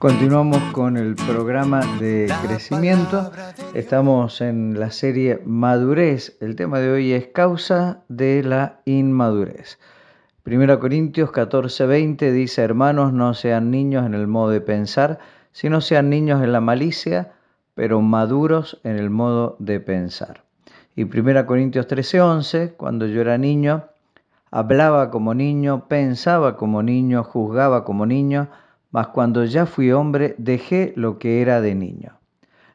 Continuamos con el programa de crecimiento. Estamos en la serie Madurez. El tema de hoy es causa de la inmadurez. 1 Corintios 14:20 dice: hermanos, no sean niños en el modo de pensar, sino sean niños en la malicia, pero maduros en el modo de pensar. Y 1 Corintios 13:11, cuando yo era niño, hablaba como niño, pensaba como niño, juzgaba como niño, mas cuando ya fui hombre, dejé lo que era de niño.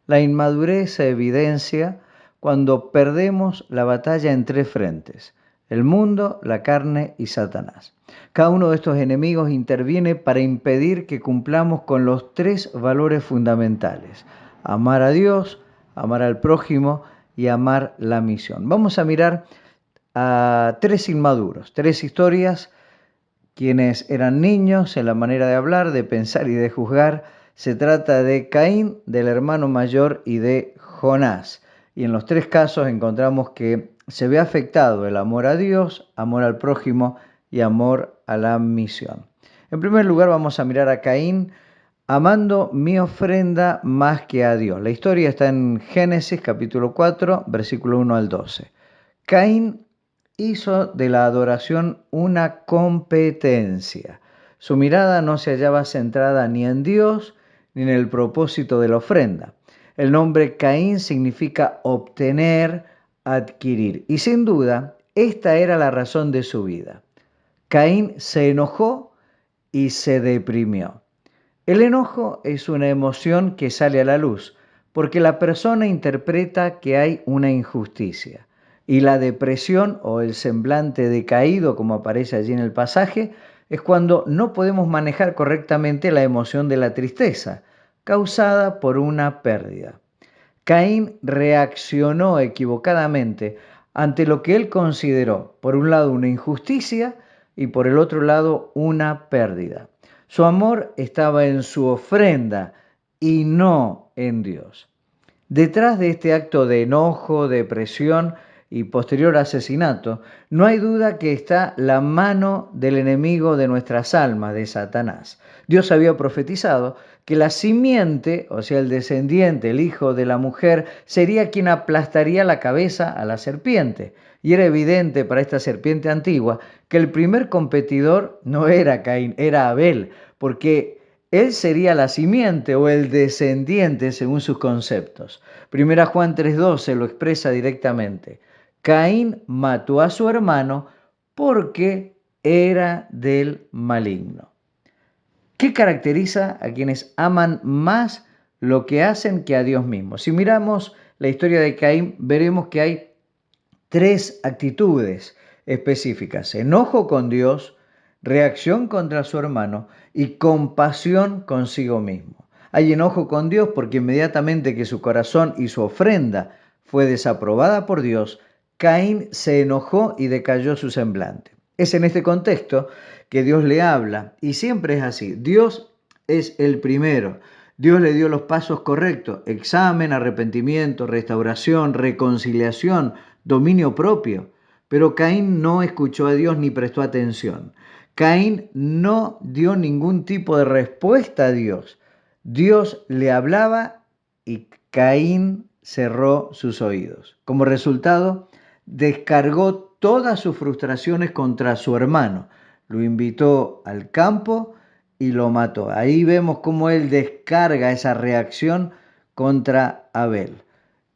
La inmadurez se evidencia cuando perdemos la batalla en tres frentes: el mundo, la carne y Satanás. Cada uno de estos enemigos interviene para impedir que cumplamos con los tres valores fundamentales: amar a Dios, amar al prójimo y amar la misión. Vamos a mirar a tres inmaduros, tres historias, quienes eran niños en la manera de hablar, de pensar y de juzgar. Se trata de Caín, del hermano mayor, y de Jonás. Y en los tres casos encontramos que se ve afectado el amor a Dios, amor al prójimo y amor a la misión. En primer lugar vamos a mirar a Caín: amando mi ofrenda más que a Dios. La historia está en Génesis capítulo 4, versículo 1 al 12. Caín hizo de la adoración una competencia. Su mirada no se hallaba centrada ni en Dios ni en el propósito de la ofrenda. El nombre Caín significa obtener, adquirir. Y sin duda, esta era la razón de su vida. Caín se enojó y se deprimió. El enojo es una emoción que sale a la luz porque la persona interpreta que hay una injusticia. Y la depresión o el semblante decaído, como aparece allí en el pasaje, es cuando no podemos manejar correctamente la emoción de la tristeza, causada por una pérdida. Caín reaccionó equivocadamente ante lo que él consideró, por un lado, una injusticia y por el otro lado, una pérdida. Su amor estaba en su ofrenda y no en Dios. Detrás de este acto de enojo, depresión y posterior asesinato, no hay duda que está la mano del enemigo de nuestras almas, de Satanás. Dios había profetizado que la simiente, o sea, el descendiente, el hijo de la mujer, sería quien aplastaría la cabeza a la serpiente. Y era evidente para esta serpiente antigua que el primer competidor no era Caín, era Abel, porque él sería la simiente o el descendiente según sus conceptos. 1 Juan 3:12 lo expresa directamente: Caín mató a su hermano porque era del maligno. ¿Qué caracteriza a quienes aman más lo que hacen que a Dios mismo? Si miramos la historia de Caín, veremos que hay tres actitudes específicas: enojo con Dios, reacción contra su hermano y compasión consigo mismo. Hay enojo con Dios porque inmediatamente que su corazón y su ofrenda fue desaprobada por Dios, Caín se enojó y decayó su semblante. Es en este contexto que Dios le habla, y siempre es así. Dios es el primero. Dios le dio los pasos correctos: examen, arrepentimiento, restauración, reconciliación, dominio propio. Pero Caín no escuchó a Dios ni prestó atención. Caín no dio ningún tipo de respuesta a Dios. Dios le hablaba y Caín cerró sus oídos. Como resultado, descargó todas sus frustraciones contra su hermano. Lo invitó al campo y lo mató. Ahí vemos cómo él descarga esa reacción contra Abel.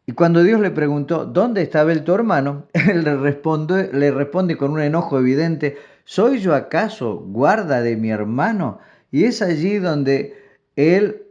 Y cuando Dios le preguntó: ¿dónde está Abel tu hermano?, él le responde con un enojo evidente: ¿soy yo acaso guarda de mi hermano? Y es allí donde él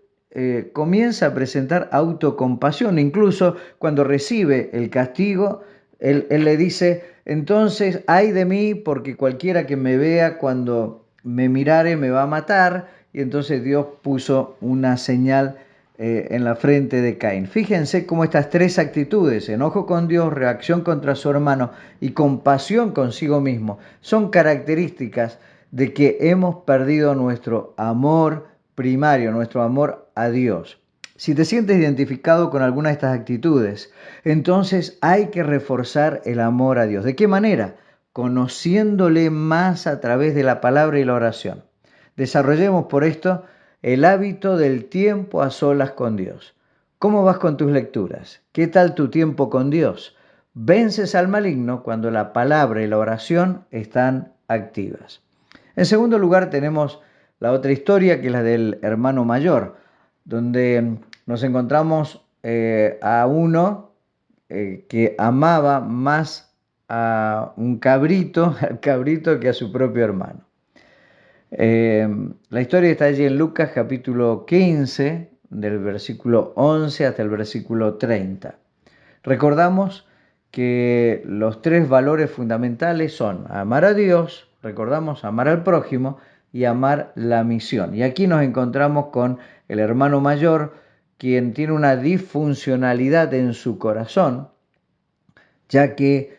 comienza a presentar autocompasión. Incluso cuando recibe el castigo, él le dice: entonces, ay de mí, porque cualquiera que me vea cuando me mirare me va a matar. Y entonces Dios puso una señal en la frente de Caín. Fíjense cómo estas tres actitudes: enojo con Dios, reacción contra su hermano y compasión consigo mismo, son características de que hemos perdido nuestro amor primario, nuestro amor a Dios. Si te sientes identificado con alguna de estas actitudes, entonces hay que reforzar el amor a Dios. ¿De qué manera? Conociéndole más a través de la palabra y la oración. Desarrollemos por esto el hábito del tiempo a solas con Dios. ¿Cómo vas con tus lecturas? ¿Qué tal tu tiempo con Dios? Vences al maligno cuando la palabra y la oración están activas. En segundo lugar tenemos la otra historia, que es la del hermano mayor, donde nos encontramos a uno que amaba más a un cabrito, al cabrito, que a su propio hermano. La historia está allí en Lucas capítulo 15, del versículo 11 hasta el versículo 30. Recordamos que los tres valores fundamentales son amar a Dios, recordamos, amar al prójimo y amar la misión. Y aquí nos encontramos con el hermano mayor, quien tiene una disfuncionalidad en su corazón, ya que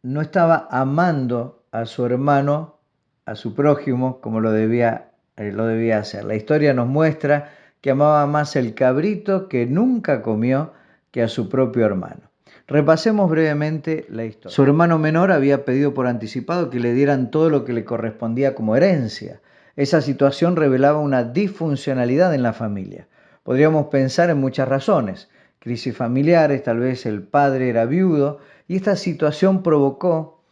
no estaba amando a su hermano, a su prójimo, como lo debía hacer. La historia nos muestra que amaba más el cabrito que nunca comió que a su propio hermano. Repasemos brevemente la historia. Su hermano menor había pedido por anticipado que le dieran todo lo que le correspondía como herencia. Esa situación revelaba una disfuncionalidad en la familia. Podríamos pensar en muchas razones: crisis familiares, tal vez el padre era viudo, y esta situación provocó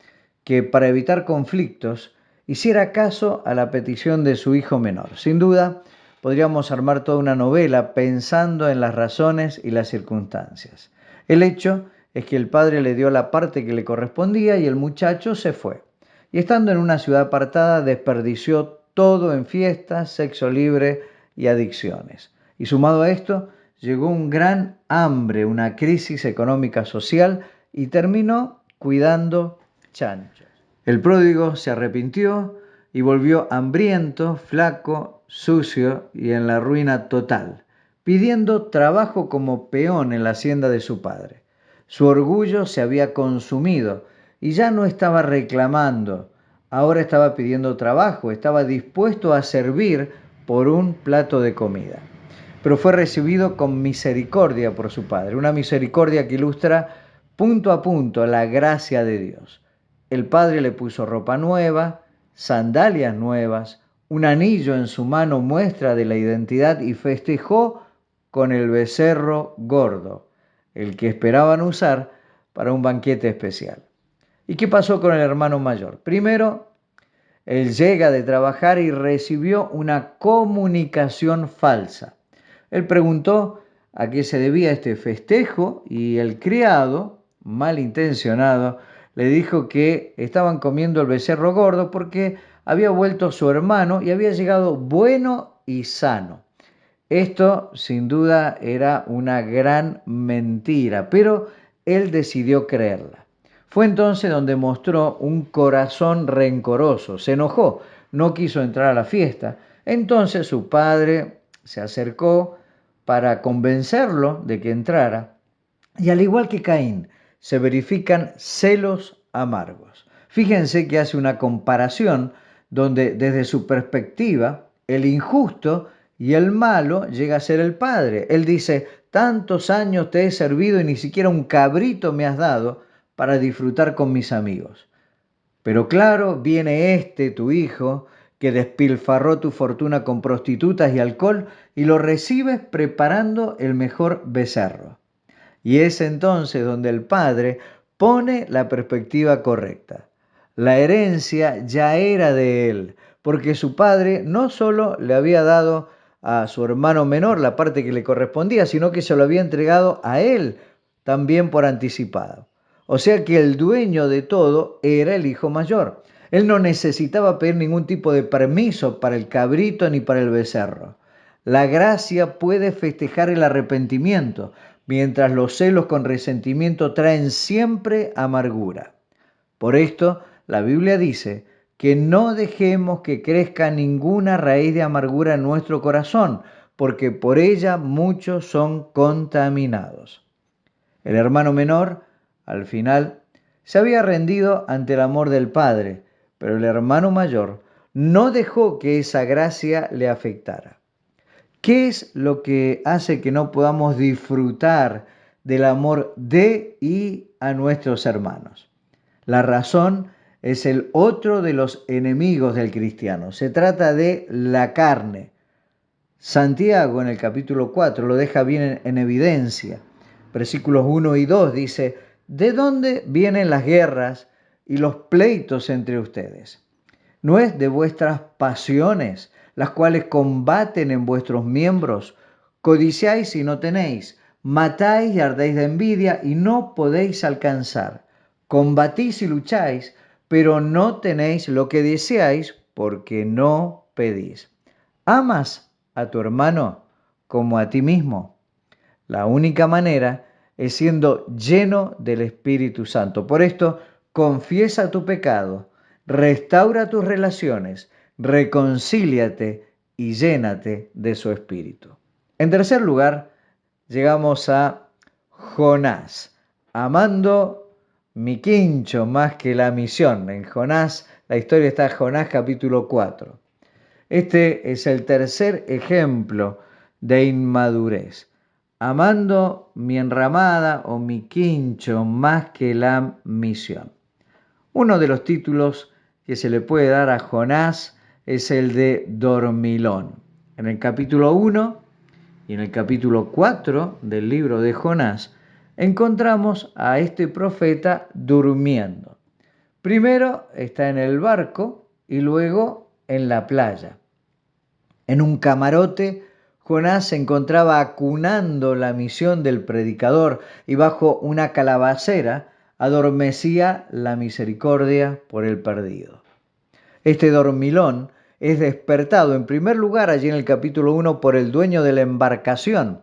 que, para evitar conflictos, hiciera caso a la petición de su hijo menor. Sin duda, podríamos armar toda una novela pensando en las razones y las circunstancias. El hecho es que el padre le dio la parte que le correspondía y el muchacho se fue. Y estando en una ciudad apartada, desperdició todo en fiestas, sexo libre y adicciones. Y sumado a esto, llegó un gran hambre, una crisis económica social, y terminó cuidando chanchos. El pródigo se arrepintió y volvió hambriento, flaco, sucio y en la ruina total, pidiendo trabajo como peón en la hacienda de su padre. Su orgullo se había consumido y ya no estaba reclamando, ahora estaba pidiendo trabajo, estaba dispuesto a servir por un plato de comida. Pero fue recibido con misericordia por su padre, una misericordia que ilustra punto a punto la gracia de Dios. El padre le puso ropa nueva, sandalias nuevas, un anillo en su mano, muestra de la identidad, y festejó con el becerro gordo, el que esperaban usar para un banquete especial. ¿Y qué pasó con el hermano mayor? Primero, él llega de trabajar y recibió una comunicación falsa. Él preguntó a qué se debía este festejo y el criado, malintencionado, le dijo que estaban comiendo el becerro gordo porque había vuelto su hermano y había llegado bueno y sano. Esto sin duda era una gran mentira, pero él decidió creerla. Fue entonces donde mostró un corazón rencoroso, se enojó, no quiso entrar a la fiesta. Entonces su padre se acercó para convencerlo de que entrara, y al igual que Caín, se verifican celos amargos. Fíjense que hace una comparación donde, desde su perspectiva, el injusto y el malo llega a ser el padre. Él dice: tantos años te he servido y ni siquiera un cabrito me has dado para disfrutar con mis amigos. Pero claro, viene tu hijo, que despilfarró tu fortuna con prostitutas y alcohol, y lo recibes preparando el mejor becerro. Y es entonces donde el padre pone la perspectiva correcta. La herencia ya era de él, porque su padre no solo le había dado a su hermano menor la parte que le correspondía, sino que se lo había entregado a él también por anticipado. O sea que el dueño de todo era el hijo mayor. Él no necesitaba pedir ningún tipo de permiso para el cabrito ni para el becerro. La gracia puede festejar el arrepentimiento, mientras los celos con resentimiento traen siempre amargura. Por esto, la Biblia dice que no dejemos que crezca ninguna raíz de amargura en nuestro corazón, porque por ella muchos son contaminados. El hermano menor, al final, se había rendido ante el amor del padre, pero el hermano mayor no dejó que esa gracia le afectara. ¿Qué es lo que hace que no podamos disfrutar del amor de y a nuestros hermanos? La razón es el otro de los enemigos del cristiano. Se trata de la carne. Santiago en el capítulo 4 lo deja bien en evidencia. Versículos 1 y 2 dice: ¿de dónde vienen las guerras y los pleitos entre ustedes? ¿No es de vuestras pasiones, las cuales combaten en vuestros miembros? Codiciáis y no tenéis, matáis y ardéis de envidia y no podéis alcanzar. Combatís y lucháis, pero no tenéis lo que deseáis porque no pedís. ¿Amas a tu hermano como a ti mismo? La única manera es siendo lleno del Espíritu Santo. Por esto, confiesa tu pecado, restaura tus relaciones, reconcíliate y llénate de su Espíritu. En tercer lugar, llegamos a Jonás, amando mi quincho más que la misión. En Jonás, la historia está en Jonás capítulo 4. Este es el tercer ejemplo de inmadurez. Amando mi enramada o mi quincho más que la misión. Uno de los títulos que se le puede dar a Jonás es el de dormilón. En el capítulo 1 y en el capítulo 4 del libro de Jonás encontramos a este profeta durmiendo. Primero está en el barco y luego en la playa. En un camarote, Jonás se encontraba acunando la misión del predicador y bajo una calabacera adormecía la misericordia por el perdido. Este dormilón es despertado en primer lugar allí en el capítulo 1 por el dueño de la embarcación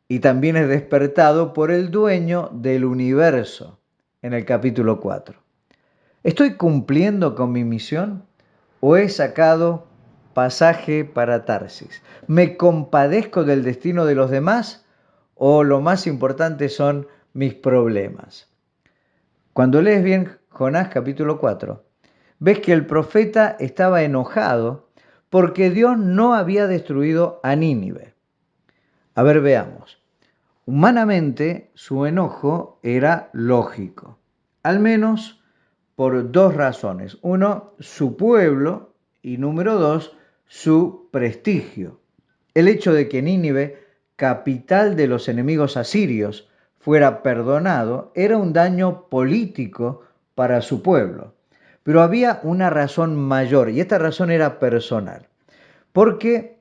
y también es despertado por el dueño del universo en el capítulo 4. ¿Estoy cumpliendo con mi misión o he sacado pasaje para Tarsis? ¿Me compadezco del destino de los demás o lo más importante son mis problemas? Cuando lees bien Jonás capítulo 4, ves que el profeta estaba enojado porque Dios no había destruido a Nínive. A ver, veamos. Humanamente, su enojo era lógico, al menos por dos razones. Uno, su pueblo, y número dos, su prestigio. El hecho de que Nínive, capital de los enemigos asirios, fuera perdonado era un daño político para su pueblo. Pero había una razón mayor, y esta razón era personal, porque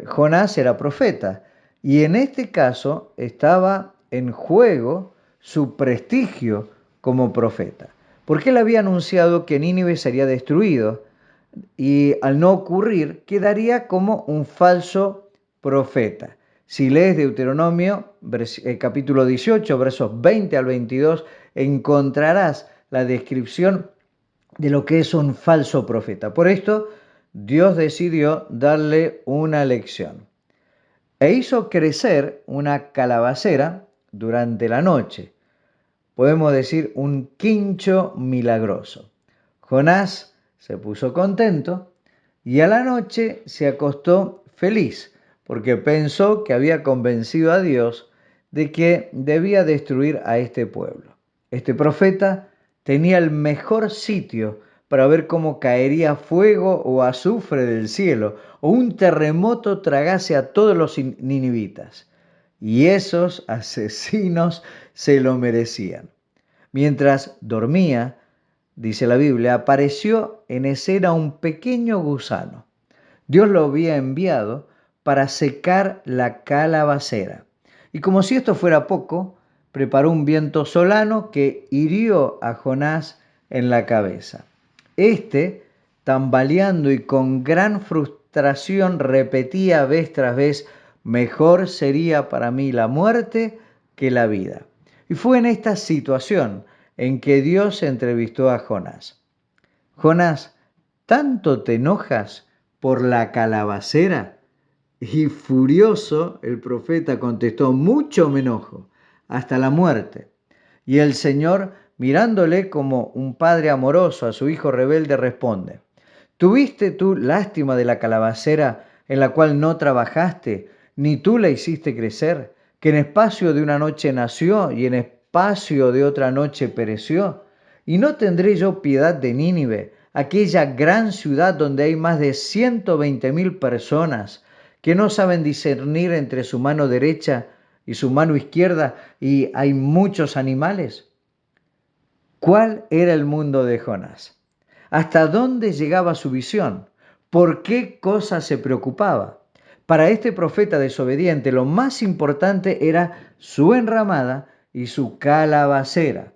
Jonás era profeta, y en este caso estaba en juego su prestigio como profeta, porque él había anunciado que Nínive sería destruido, y al no ocurrir, quedaría como un falso profeta. Si lees Deuteronomio, capítulo 18, versos 20 al 22, encontrarás la descripción de lo que es un falso profeta. Por esto, Dios decidió darle una lección e hizo crecer una calabacera durante la noche. Podemos decir un quincho milagroso. Jonás se puso contento y a la noche se acostó feliz porque pensó que había convencido a Dios de que debía destruir a este pueblo. Este profeta tenía el mejor sitio para ver cómo caería fuego o azufre del cielo o un terremoto tragase a todos los ninivitas. Y esos asesinos se lo merecían. Mientras dormía, dice la Biblia, apareció en escena un pequeño gusano. Dios lo había enviado para secar la calabacera. Y como si esto fuera poco, preparó un viento solano que hirió a Jonás en la cabeza. Este, tambaleando y con gran frustración, repetía vez tras vez: mejor sería para mí la muerte que la vida. Y fue en esta situación en que Dios entrevistó a Jonás. Jonás, ¿tanto te enojas por la calabacera? Y furioso el profeta contestó: mucho me enojo, hasta la muerte. Y el Señor, mirándole como un padre amoroso a su hijo rebelde, responde: ¿tuviste tú lástima de la calabacera en la cual no trabajaste, ni tú la hiciste crecer, que en espacio de una noche nació y en espacio de otra noche pereció? ¿Y no tendré yo piedad de Nínive, aquella gran ciudad donde hay más de 120.000 personas que no saben discernir entre su mano derecha y su mano izquierda y hay muchos animales? ¿Cuál era el mundo de Jonás? ¿Hasta dónde llegaba su visión? ¿Por qué cosas se preocupaba? Para este profeta desobediente, lo más importante era su enramada y su calabacera.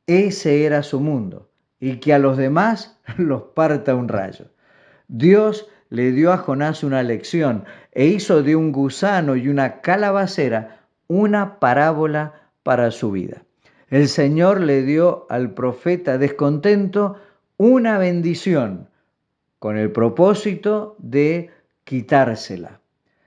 Ese era su mundo, y que a los demás los parta un rayo. Dios le dio a Jonás una lección e hizo de un gusano y una calabacera una parábola para su vida. El Señor le dio al profeta descontento una bendición con el propósito de quitársela.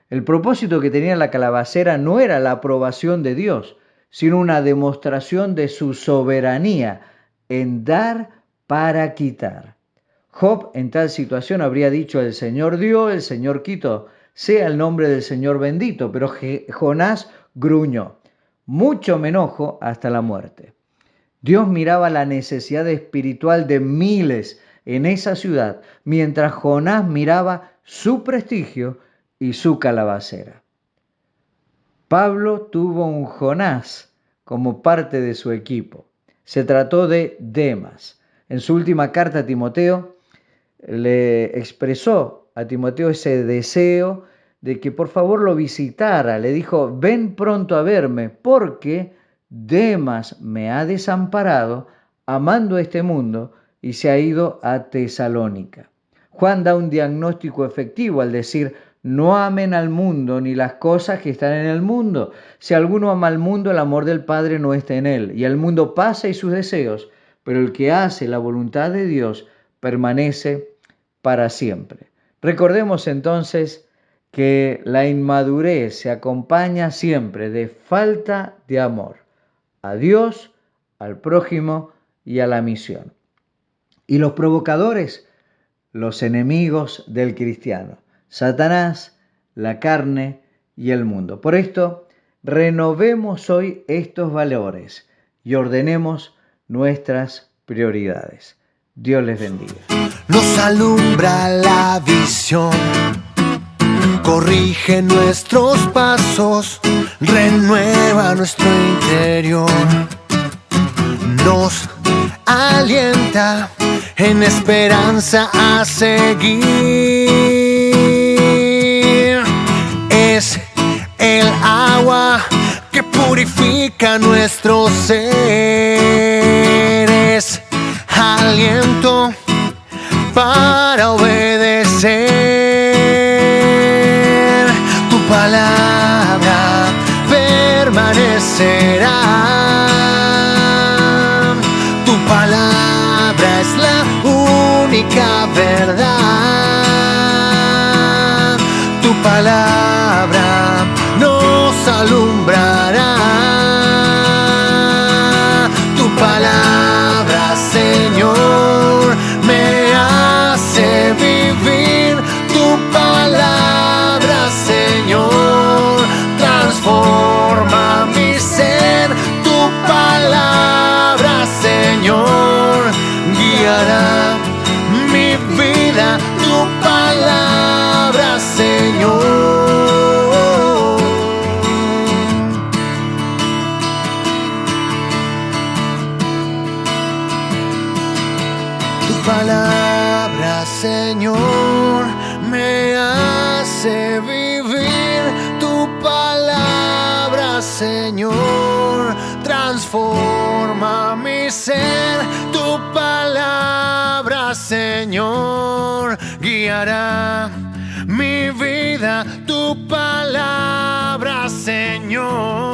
El propósito que tenía la calabacera no era la aprobación de Dios, sino una demostración de su soberanía en dar para quitar. Job en tal situación habría dicho: el Señor dio, el Señor quitó, sea el nombre del Señor bendito. Pero Jonás gruñó: mucho me enojo hasta la muerte. Dios miraba la necesidad espiritual de miles en esa ciudad, mientras Jonás miraba su prestigio y su calabacera. Pablo tuvo un Jonás como parte de su equipo. Se trató de Demas. En su última carta a Timoteo, le expresó a Timoteo ese deseo de que por favor lo visitara. Le dijo: ven pronto a verme, porque Demas me ha desamparado amando este mundo y se ha ido a Tesalónica. Juan da un diagnóstico efectivo al decir: no amen al mundo ni las cosas que están en el mundo. Si alguno ama al mundo, el amor del Padre no está en él. Y el mundo pasa y sus deseos, pero el que hace la voluntad de Dios permanece para siempre. Recordemos entonces que la inmadurez se acompaña siempre de falta de amor a Dios, al prójimo y a la misión. Y los provocadores, los enemigos del cristiano: Satanás, la carne y el mundo. Por esto, renovemos hoy estos valores y ordenemos nuestras prioridades. Dios les bendiga. Nos alumbra la visión, corrige nuestros pasos, renueva nuestro interior, nos alienta en esperanza a seguir. Es el agua que purifica nuestro ser, es aliento para obedecer. Tu palabra permanecerá. Tu palabra es la única verdad. Tu palabra nos alumbrará. Tu palabra, Señor, me hace vivir. Tu palabra, Señor, transforma mi ser. Tu palabra, Señor, guiará mi vida. Tu palabra, Señor. Tu palabra, Señor, me hace vivir. Tu palabra, Señor, transforma mi ser. Tu palabra, Señor, guiará mi vida. Tu palabra, Señor.